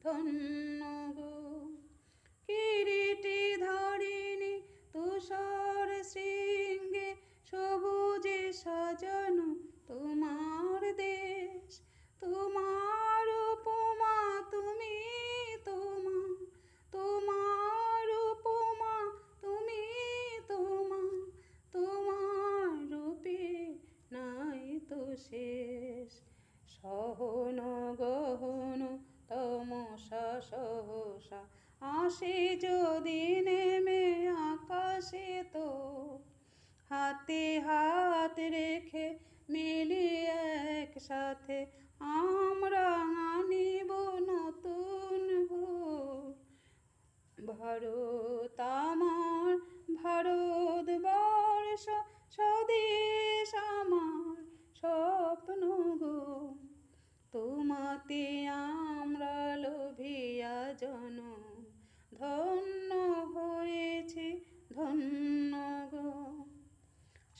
ধন্য গো। কিরীটি ধরিনি তুষার শৃঙ্গে, সবুজে সাজানো তোমার দেশ। তোমার উপমা তুমি, তোমার উপমা তুমি, তোমার রূপে নাই তো শেষ। সহন গহন তমসা সহসা আসে যদি নেমে আকাশে, তো হাতে হাত রেখে মিলি একসাথে আমরা আনিব নতুন ভোর। ভারত আমার, ভারতবর্ষ স্বদেশ আমার স্বপ্ন গো। তোমাতে আমরা লোভিয়া জনম, ধন্য হয়েছে ধন্য গো।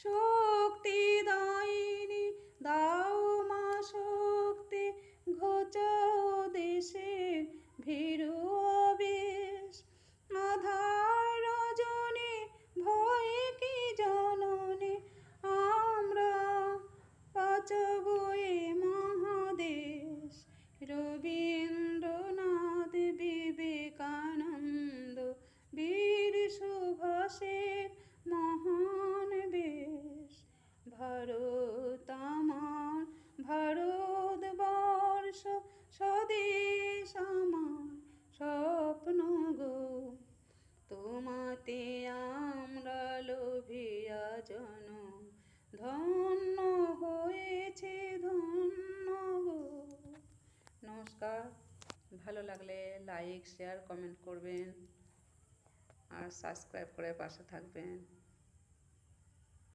শক্তি দায়িনী দাও মা শক্তি, ঘোচাও দেশের ভীরু আবেশ। আধার রজনী ভয়ে কি জননী, আমরা বাঁচাব এ মহাদেশ। রবীন্দ্রনাথ, বিবেকানন্দ, বীর সুভাষের মহান বেশ। ভারত আমার, ভারতবর্ষ স্বদেশ আমার স্বপ্ন গো। তোমাতে আমরা লোভিয়া জনম, ধন্য হয়েছে ধন্য গো। নমস্কার। ভালো লাগলে লাইক, শেয়ার, কমেন্ট করবেন আর সাবস্ক্রাইব করে পাশে থাকবেন।